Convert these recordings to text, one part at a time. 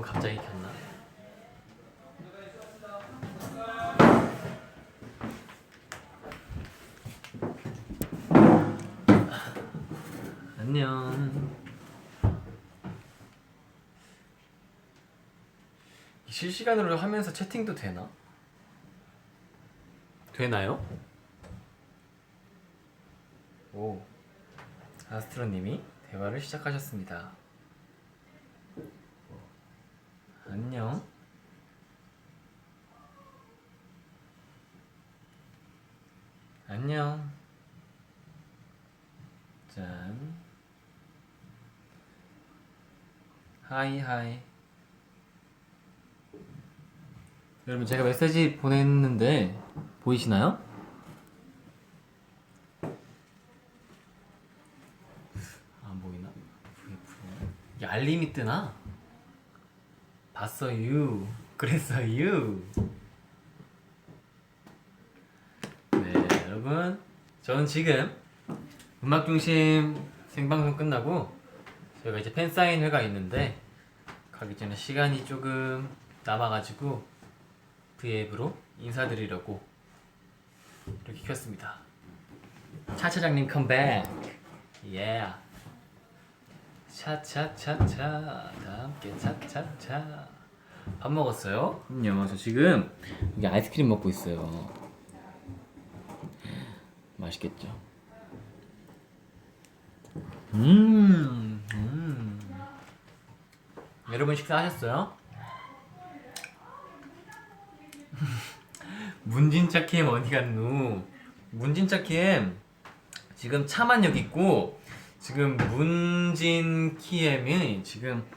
너무 갑자기 켰나? 안녕. 실시간으로 하면서 채팅도 되나? 되나요? 오, 아스트로님이 대화를 시작하셨습니다. 안녕. 안녕. 짠. 하이 하이. 여러분 제가 메시지 보냈는데 보이시나요? 안 보이나? 이게 알림이 뜨나? 봤어요. 그랬어요. 네 여러분 저는 지금 음악중심 생방송 끝나고 저희가 이제 팬사인회가 있는데 가기 전에 시간이 조금 남아가지고 브이앱으로 인사드리려고 이렇게 켰습니다. 차차장님 컴백. 예. 차차차차 다 함께 차차차. 밥 먹었어요? 그럼요. 저 지금 여기 아이스크림 먹고 있어요. 맛있겠죠? 여러분 식사하셨어요? 문진차캠 어디 갔누? 문진차캠 지금 차만 여기 있고 지금 문진키엠이 지금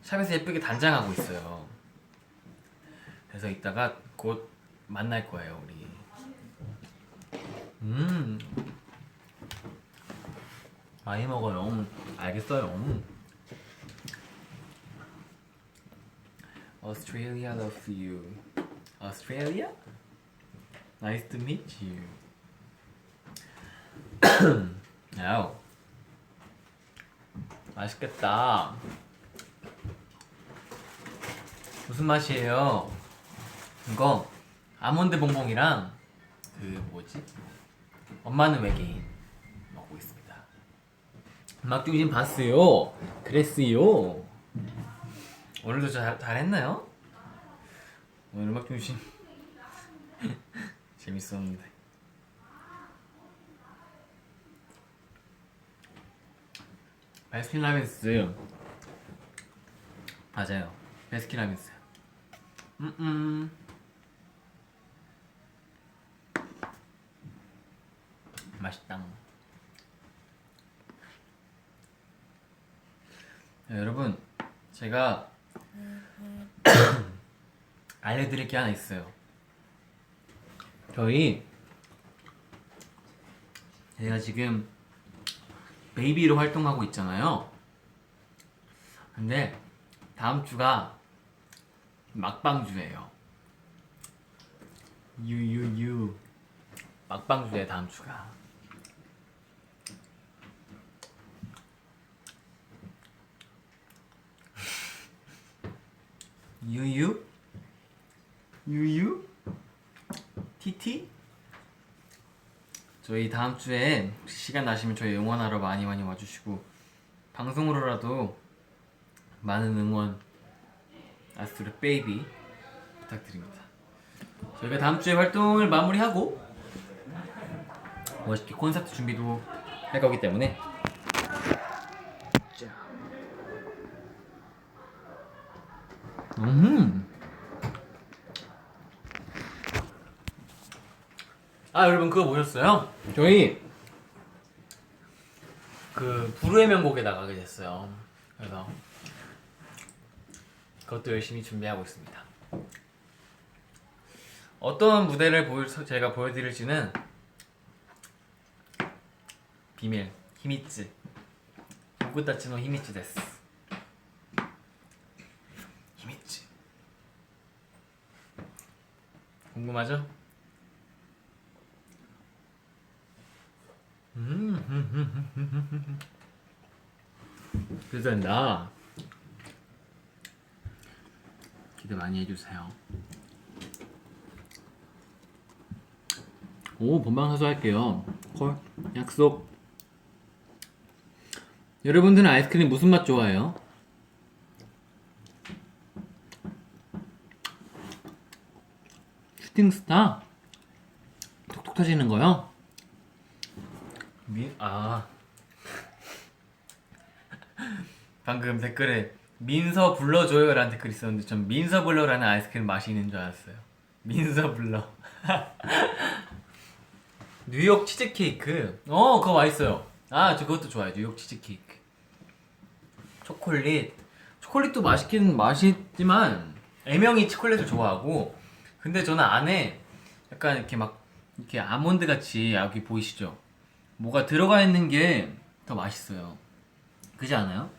샵에서 예쁘게 단장하고 있어요. 그래서 이따가 곧 만날 거예요 우리. 많이 먹어요. 알겠어요. Australia loves you. Australia? Nice to meet you. 아우 맛있겠다. 무슨 맛이에요? 이거 아몬드 봉봉이랑 그 뭐지? 엄마는 외계인 먹고 있습니다. 음악중심 봤어요. 그랬어요. 오늘도 잘했나요? 오늘 음악중심 재밌었는데. 베스킨라빈스 맞아요. 베스킨라빈스. 맛있다. 네, 여러분 제가 알려드릴 게 하나 있어요. 제가 지금 베이비로 활동하고 있잖아요. 근데 다음 주가 막방주예요. 유유유 막방주에 다음 주가. 유유 유유 티티. 저희 다음 주에 시간 나시면 저희 응원하러 많이 와주시고 방송으로라도 많은 응원 아스트로 베이비 부탁드립니다. 저희가 다음 주에 활동을 마무리하고 멋있게 콘서트 준비도 할 거기 때문에 여러분 그거 보셨어요? 저희 그 불후의 명곡에 나가게 됐어요. 그래서 그것도 열심히 준비하고 있습니다. 어떤 무대를 제가 보여드릴지는 비밀, 히미츠. 보쿠타치노 히미츠 데스. 히미츠. 궁금하죠? 그래서 기대 많이 해주세요. 오, 본방사수 할게요. 콜 약속. 여러분들은 아이스크림 무슨 맛 좋아해요? 슈팅스타? 톡톡 터지는 거요? 방금 댓글에 민서 불러줘요 라는 댓글이 있었는데 전 민서 불러라는 아이스크림 맛이 있는 줄 알았어요. 민서 불러. 뉴욕 치즈케이크. 그거 맛있어요. 저 그것도 좋아요. 뉴욕 치즈케이크. 초콜릿도 맛있긴 맛있지만 애명이 초콜릿을 좋아하고, 근데 저는 안에 약간 이렇게 막 이렇게 아몬드 같이 여기 보이시죠? 뭐가 들어가 있는 게 더 맛있어요. 그지 않아요?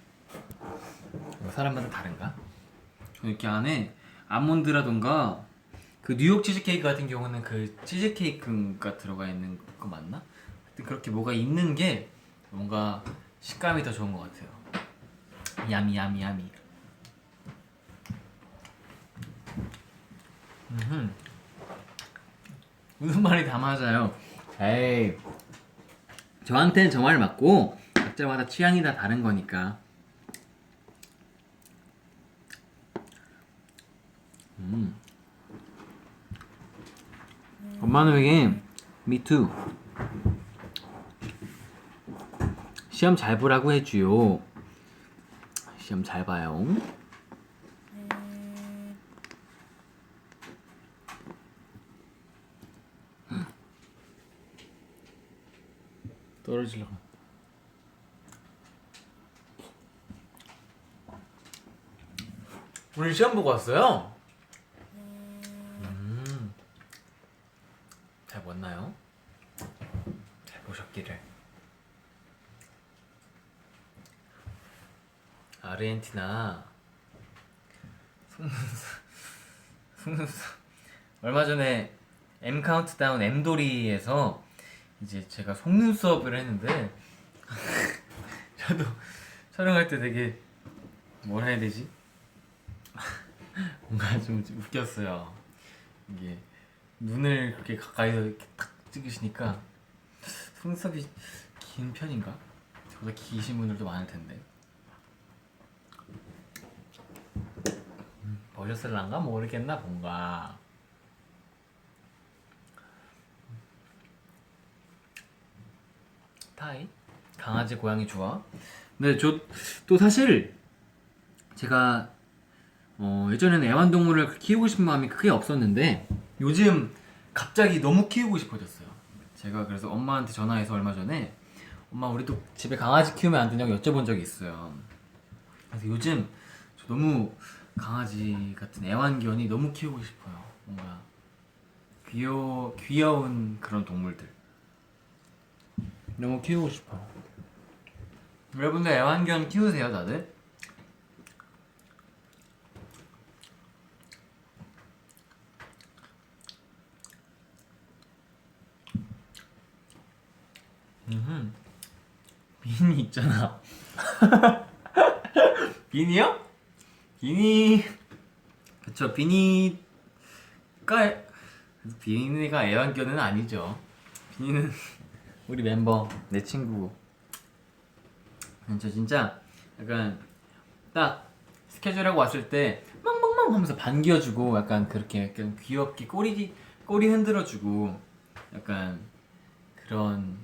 사람마다 다른가? 저는 이렇게 안에 아몬드라던가 그 뉴욕 치즈케이크 같은 경우는 그 치즈케이크가 들어가 있는 거 맞나? 하여튼 그렇게 뭐가 있는 게 뭔가 식감이 더 좋은 것 같아요. 야미. 무슨 말이 다 맞아요. 에이, 저한테는 저 말 맞고 각자마다 취향이 다 다른 거니까. 엄마는 왜 me too. 시험 잘 보라고 해줘요. 시험 잘 봐요. 떨어지려고. 오늘 시험 보고 왔어요? 잘 봤나요? 잘 보셨기를. 아르헨티나 속눈썹 얼마 전에 M 카운트다운 M돌이에서 이제 제가 속눈썹을 했는데 저도 촬영할 때 되게 뭐라 해야 되지? 뭔가 좀 웃겼어요. 이게 눈을 그렇게 가까이서 이렇게 탁 찍으시니까 속눈썹이 긴 편인가? 저보다 기신 분들도 많을 텐데. 버셨을란가 모르겠나 뭔가. 타이? 강아지 고양이 좋아? 근데 저 또 사실 제가 예전에는 애완동물을 키우고 싶은 마음이 크게 없었는데 요즘 갑자기 너무 키우고 싶어졌어요. 제가 그래서 엄마한테 전화해서 얼마 전에 엄마 우리도 집에 강아지 키우면 안 되냐고 여쭤본 적이 있어요. 그래서 요즘 저 너무 강아지 같은 애완견이 너무 키우고 싶어요. 뭔가 귀여운 그런 동물들 너무 키우고 싶어요. 여러분들 애완견 키우세요 다들? 비니 있잖아. 비니요? 비니 그쵸. 비니가 애완견은 아니죠. 비니는 우리 멤버 내 친구고. 저 진짜 약간 딱 스케줄하고 왔을 때 멍멍멍 하면서 반겨주고 약간 그렇게 약간 귀엽게 꼬리 흔들어주고 약간 그런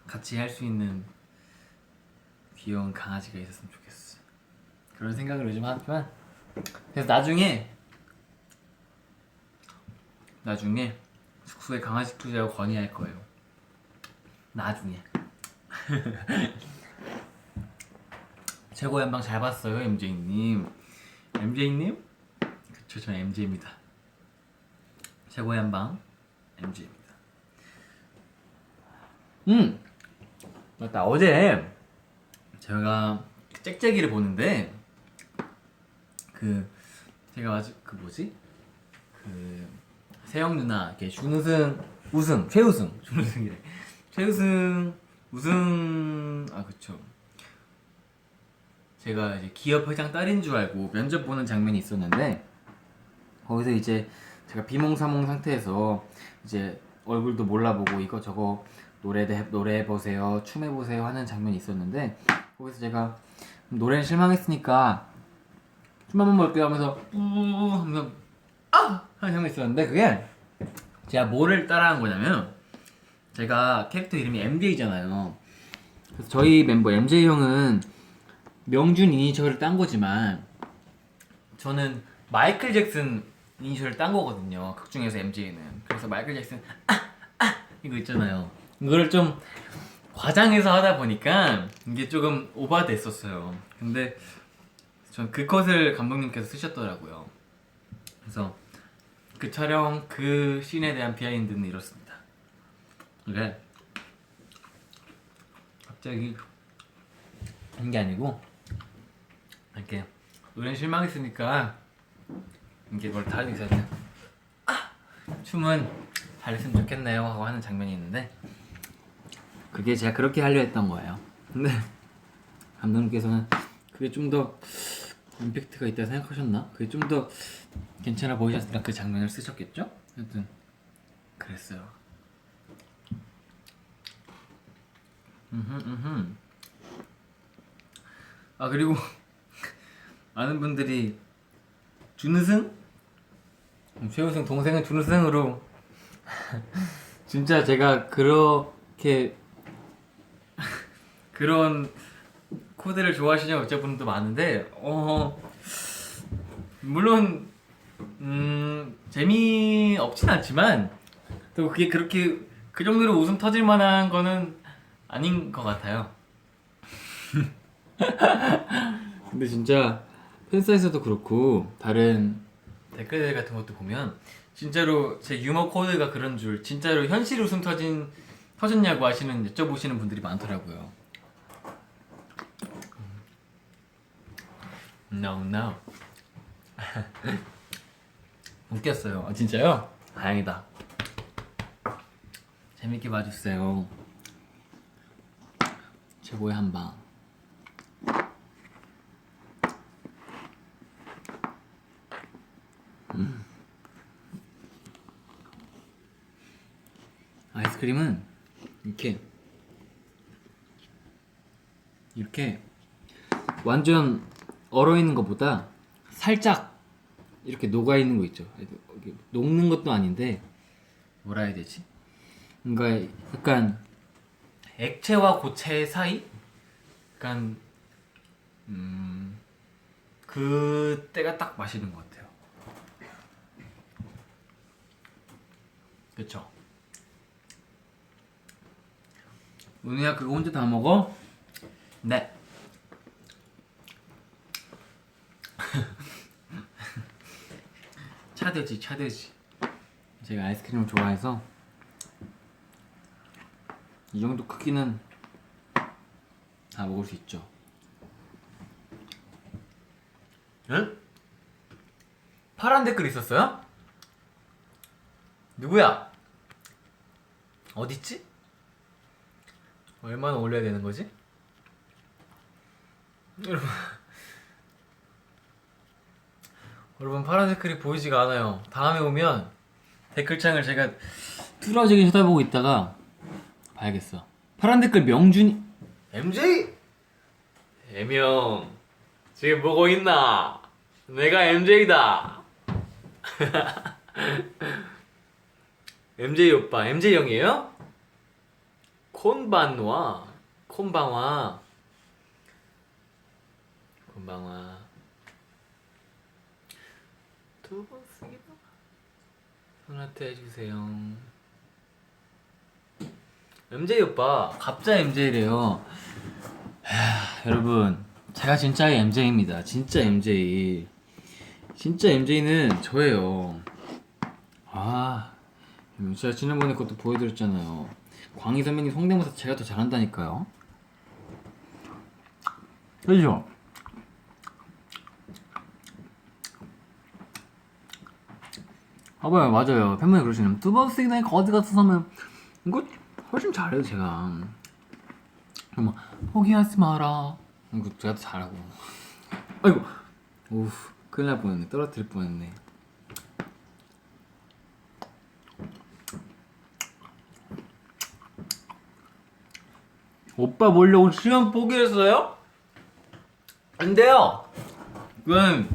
같이 할 수 있는 귀여운 강아지가 있었으면 좋겠어. 그런 생각을 요즘 하지만 그래서 나중에 숙소에 강아지 키우자고 건의할 거예요. 나중에. 최고의 한방 잘 봤어요 MJ님. MJ님? 그쵸, 저 MJ입니다. 최고의 한방 MJ입니다. 맞다. 어제 제가 짹짹이를 보는데 제가 아직 세영 누나 이렇게 최우승 우승 그쵸. 제가 이제 기업 회장 딸인 줄 알고 면접 보는 장면이 있었는데, 거기서 이제 제가 비몽사몽 상태에서 이제 얼굴도 몰라보고 이거 저거 노래해보세요, 춤해보세요 하는 장면이 있었는데, 거기서 제가 노래는 실망했으니까 춤 한번 볼게요 하면서 하면서 하는 장면이 있었는데, 그게 제가 뭐를 따라한 거냐면, 제가 캐릭터 이름이 MJ잖아요. 그래서 저희 멤버 MJ 형은 명준 이니셜을 딴 거지만 저는 마이클 잭슨 이니셜을 딴 거거든요. 극 중에서 MJ는. 그래서 마이클 잭슨 이거 있잖아요. 이거를 좀 과장해서 하다 보니까 이게 조금 오버됐었어요. 근데 전 그 컷을 감독님께서 쓰셨더라고요. 그래서 그 촬영 그 씬에 대한 비하인드는 이렇습니다. 이게 갑자기 한 게 아니고, 이렇게 노래는 실망했으니까 이게 뭘 다른 있어야 돼. 춤은 잘했으면 좋겠네요 하고 하는 장면이 있는데, 그게 제가 그렇게 하려 했던 거예요. 근데 감독님께서는 그게 좀 더 임팩트가 있다 생각하셨나? 그게 좀 더 괜찮아 보이셨으니까 그 장면을 쓰셨겠죠? 하여튼 그랬어요. 아, 그리고 많은 분들이 준우승? 최우승 동생은 준우승으로 진짜 제가 그렇게 그런 코드를 좋아하시냐고 여쭤보는 많은데, 물론 재미없진 않지만 또 그게 그렇게 그 정도로 웃음 터질 만한 거는 아닌 것 같아요. 근데 진짜 팬사에서도 그렇고 다른 댓글들 같은 것도 보면 진짜로 제 유머 코드가 그런 줄, 진짜로 현실 웃음 터졌냐고 여쭤보시는 분들이 많더라고요. No. 웃겼어요. 아, 진짜요? 다행이다. 재밌게 봐주세요. 최고의 한방. 아이스크림은 이렇게 완전 얼어있는 것보다 살짝 이렇게 녹아있는 거 있죠. 녹는 것도 아닌데 뭐라 해야 되지? 그러니까 약간 액체와 고체 사이? 약간 그때가 딱 맛있는 것 같아요. 그쵸? 은우야 그거 혼자 다 먹어? 네. 차되지. 제가 아이스크림을 좋아해서 이 정도 크기는 다 먹을 수 있죠. 응? 파란 댓글 있었어요? 누구야? 어딨지? 얼마나 올려야 되는 거지? 여러분 파란 댓글이 보이지가 않아요. 다음에 오면 댓글창을 제가 뚫어지게 쳐다보고 있다가 봐야겠어. 파란 댓글 명준이 MJ? 애명 지금 보고 있나? 내가 MJ다. MJ 오빠, MJ 형이에요? 콘반와 두 번 쓰기도 손하트 해주세요. MJ 오빠 갑자 MJ래요. 여러분 제가 진짜의 MJ입니다. 진짜 MJ는 저예요. 제가 지난번에 그것도 보여드렸잖아요. 광희 선배님 성대모사 제가 더 잘한다니까요. 그죠? 봐봐요, 맞아요. 팬분이 그러시는 두 번 쓰기나 거지 같은 서면 이거 훨씬 잘해요 제가. 막 포기하지 마라 이거 제가 더 잘하고. 아이고. 우, 큰일 날 뻔했네. 떨어뜨릴 뻔했네. 오빠 몰래 오늘 시간 포기했어요? 안 돼요. 그건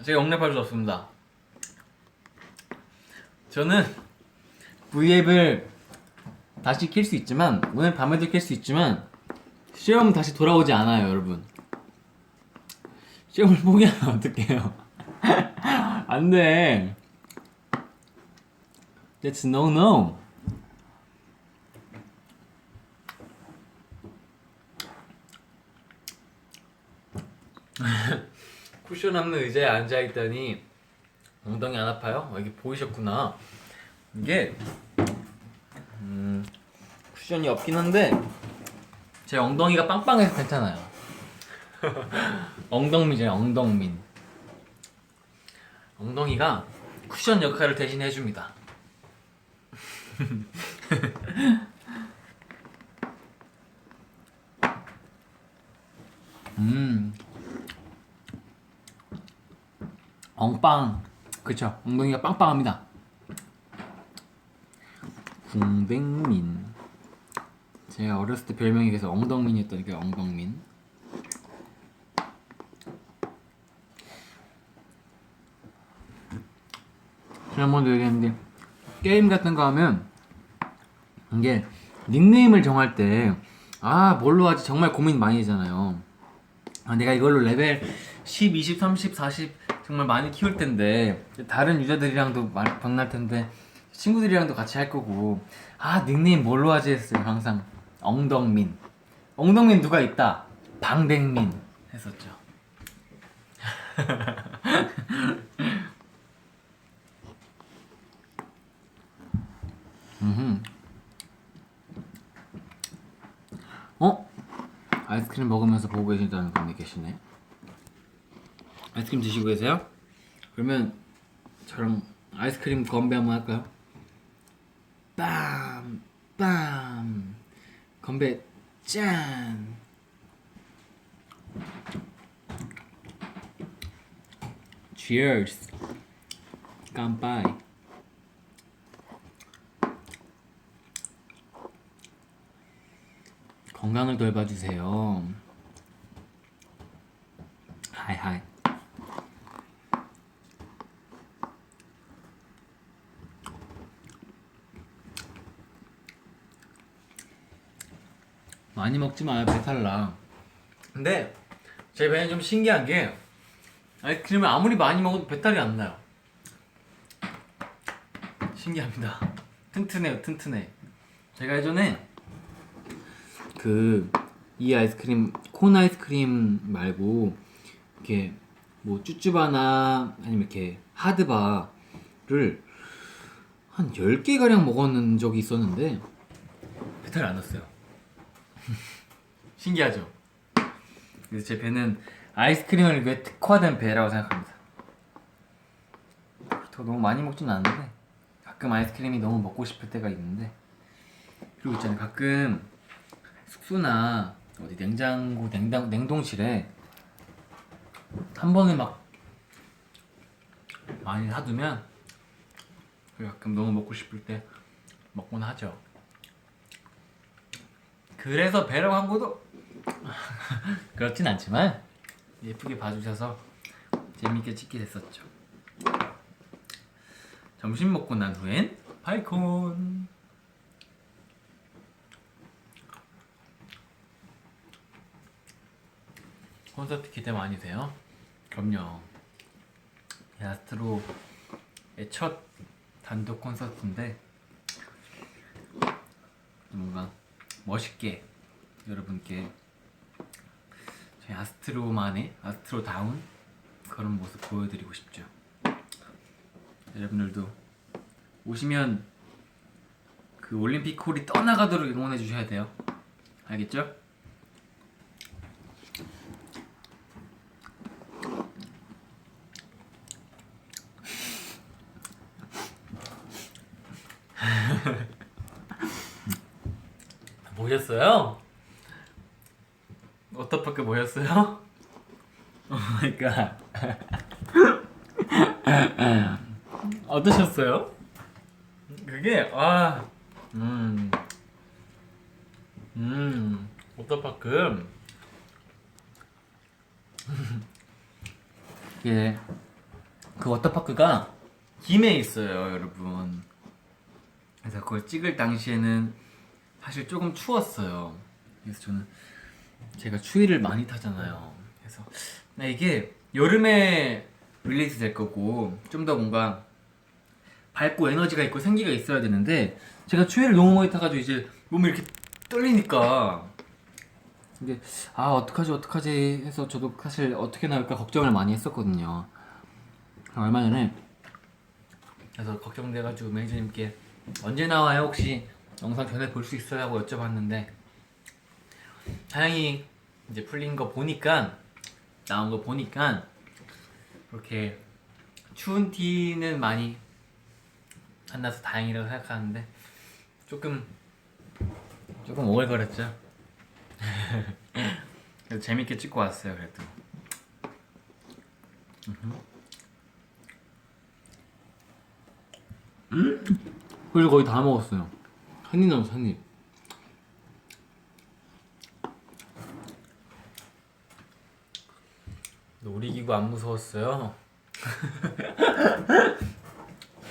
제가 용납할 수 없습니다. 저는 V앱을 다시 킬 수 있지만, 오늘 밤에도 킬 수 있지만 시험 다시 돌아오지 않아요, 여러분. 시험을 포기하면 어떡해요? 안 돼. That's no no. 쿠션 없는 의자에 앉아있더니 엉덩이 안 아파요? 이게 보이셨구나. 이게 쿠션이 없긴 한데 제 엉덩이가 빵빵해서 괜찮아요. 엉덩민이잖아요, 엉덩민. 엉덩이가 쿠션 역할을 대신 해줍니다. 엉빵. 그쵸, 엉덩이가 빵빵합니다. 궁댕민. 제가 어렸을 때 별명이 그래서 엉덩민이었다니까, 엉덩민. 지난번도 얘기했는데 게임 같은 거 하면 이게 닉네임을 정할 때 뭘로 하지 정말 고민 많이 하잖아요. 내가 이걸로 레벨 10, 20, 30, 40 정말 많이 키울 텐데 다른 유저들이랑도 만날 텐데 친구들이랑도 같이 할 거고 닉네임 뭘로 하지 했어요. 항상 엉덩민. 엉덩민 누가 있다. 방댕민 했었죠. 아이스크림 먹으면서 보고 계신다는 분이 계시네. 아이스크림 드시고 계세요? 그러면 저랑 아이스크림 건배 한번 할까요? 빰! 빰! 건배 짠! Cheers! 깜빠이. 건강을 돌봐주세요. 하이. 많이 먹지 마요, 배탈 나. 근데 제 배는 좀 신기한 게 아이스크림을 아무리 많이 먹어도 배탈이 안 나요. 신기합니다. 튼튼해요, 튼튼해. 제가 예전에 이 아이스크림, 콘 아이스크림 말고 이렇게 뭐 쭈쭈바나 아니면 이렇게 하드바를 한 10개 가량 먹었는 적이 있었는데 배탈이 안 났어요. 신기하죠? 그래서 제 배는 아이스크림을 위해 특화된 배라고 생각합니다. 그렇다고 너무 많이 먹진 않는데 가끔 아이스크림이 너무 먹고 싶을 때가 있는데, 그리고 있잖아요, 가끔 숙소나 어디 냉장고, 냉동실에 한 번에 막 많이 사두면 가끔 너무 먹고 싶을 때 먹곤 하죠. 그래서 배라고 한 것도 그렇진 않지만 예쁘게 봐주셔서 재밌게 찍게 됐었죠. 점심 먹고 난 후엔 파이콘. 콘서트 기대 많이 돼요? 그럼요. 야스트로의 첫 단독 콘서트인데 뭔가 멋있게 여러분께 저희 아스트로만의 아스트로다운 그런 모습 보여드리고 싶죠. 여러분들도 오시면 그 올림픽 홀이 떠나가도록 응원해 주셔야 돼요. 알겠죠? 모셨어요? 워터파크 모였어요? 그러니까 어떠셨어요? 그게 워터파크 이게 그 워터파크가 김해에 있어요, 여러분. 그래서 그걸 찍을 당시에는 사실 조금 추웠어요. 그래서 저는 제가 추위를 많이 타잖아요. 그래서 이게 여름에 릴리즈 될 거고 좀 더 뭔가 밝고 에너지가 있고 생기가 있어야 되는데 제가 추위를 너무 많이 타가지고 이제 몸이 이렇게 떨리니까 이게 어떡하지 해서 저도 사실 어떻게 나올까 걱정을 많이 했었거든요. 얼마 전에 그래서 걱정돼가지고 매니저님께 언제 나와요? 혹시 영상 전에 볼 수 있어요? 하고 여쭤봤는데 다행히 이제 풀린 거 보니까 나온 거 보니까 그렇게 추운 티는 많이 안 나서 다행이라고 생각하는데 조금 오글거렸죠. 그래도 재밌게 찍고 왔어요. 그래도 그래서 거의 다 먹었어요. 한 입 남았어, 한 입. 놀이기구 안 무서웠어요?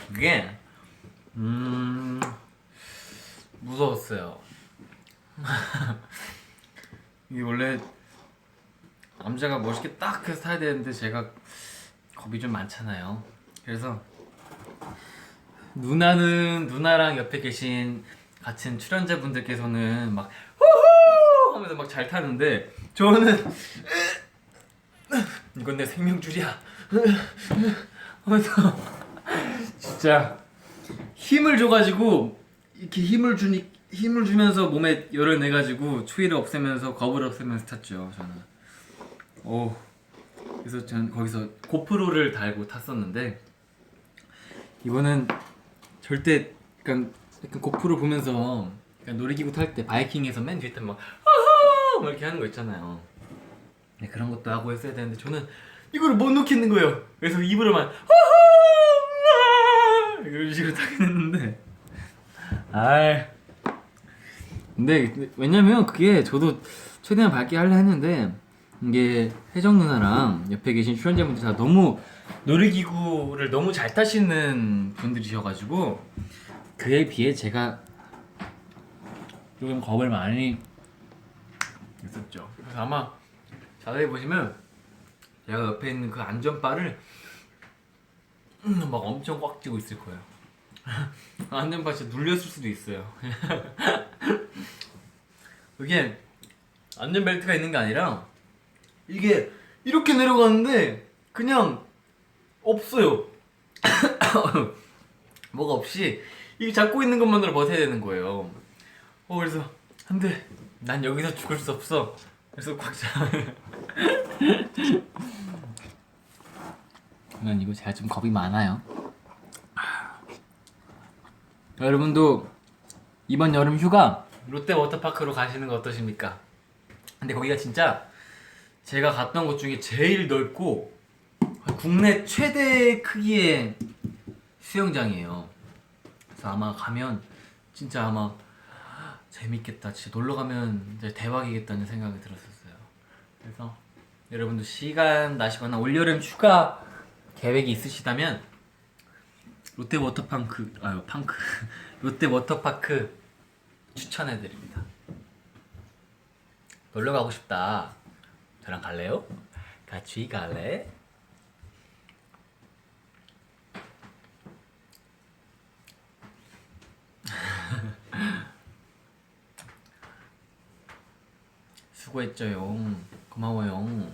그게 무서웠어요. 이게 원래 남자가 멋있게 딱 해서 타야 되는데 제가 겁이 좀 많잖아요. 그래서 누나랑 옆에 계신 같은 출연자분들께서는 막 후후 하면서 막 잘 타는데 저는 이건 내 생명줄이야 하면서 진짜 힘을 줘가지고 이렇게 힘을 주면서 몸에 열을 내가지고 추위를 없애면서 겁을 없애면서 탔죠. 저는 그래서 저는 거기서 고프로를 달고 탔었는데 이거는 절대 약간 고프로 보면서 약간 놀이기구 탈 때 바이킹에서 맨 뒤에 타면 막 아하 막 이렇게 하는 거 있잖아요. 네, 그런 것도 하고 했어야 되는데 저는 이거를 못 놓겠는 거예요. 그래서 입으로만 아하 이런 식으로 타긴 했는데 근데 왜냐면 그게 저도 최대한 밝게 하려 했는데 이게 혜정 누나랑 옆에 계신 출연자분들 다 너무 놀이기구를 너무 잘 타시는 분들이셔가지고 그에 비해 제가 조금 겁을 많이 있었죠. 그래서 아마 자세히 보시면 제가 옆에 있는 그 안전바를 막 엄청 꽉 쥐고 있을 거예요. 안전바 진짜 눌렸을 수도 있어요. 그게 안전벨트가 있는 게 아니라 이게 이렇게 내려가는데 그냥 없어요. 뭐가 없이 이게 잡고 있는 것만으로 버텨야 되는 거예요. 그래서 안돼, 난 여기서 죽을 수 없어. 그래서 꽉 잡아. 난 이거 제가 좀 겁이 많아요. 여러분도 이번 여름 휴가 롯데 워터파크로 가시는 거 어떠십니까? 근데 거기가 진짜 제가 갔던 곳 중에 제일 넓고 국내 최대 크기의 수영장이에요. 그래서 아마 가면 진짜 아마 재밌겠다. 진짜 놀러 가면 이제 대박이겠다는 생각이 들었었어요. 그래서 여러분도 시간 나시거나 올여름 휴가 계획이 있으시다면 롯데 워터파크 롯데 워터파크 추천해드립니다. 놀러 가고 싶다. 저랑 갈래요? 같이 갈래? 수고했죠요. 고마워요.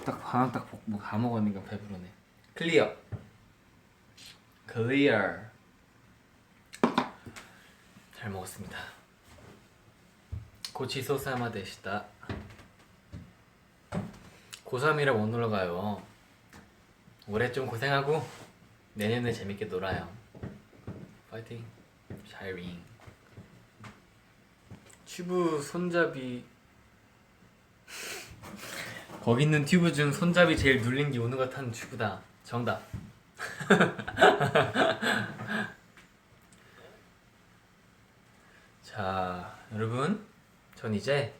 딱 하나 다 먹으니까 배부르네. 클리어. 잘 먹었습니다. 고치소사마 되시다. 고3이라 못 놀러 가요. 올해 좀 고생하고 내년에 재밌게 놀아요. 파이팅. 샤이링. 튜브 손잡이 거기 있는 튜브 중 손잡이 제일 눌린 게 오는 것 같은 튜브다. 정답. 자, 여러분, 전 이제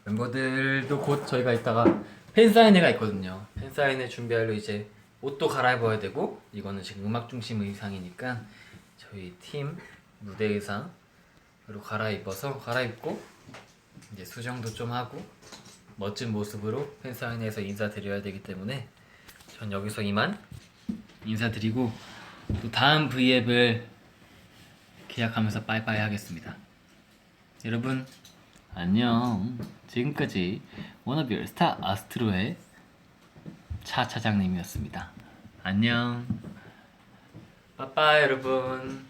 멤버들도 곧 저희가 이따가 팬사인회가 있거든요. 팬사인회 준비하려 이제 옷도 갈아입어야 되고, 이거는 지금 음악 중심 의상이니까 저희 팀 무대 의상으로 갈아입고 이제 수정도 좀 하고 멋진 모습으로 팬사인회에서 인사드려야 되기 때문에 전 여기서 이만 인사드리고 또 다음 V앱을 계약하면서 빠이빠이 하겠습니다. 여러분 안녕. 지금까지 워너비얼 스타 아스트로의 차 차장님이었습니다. 안녕. 빠빠이 여러분.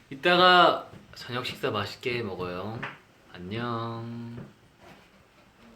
이따가 저녁 식사 맛있게 먹어요. 안녕.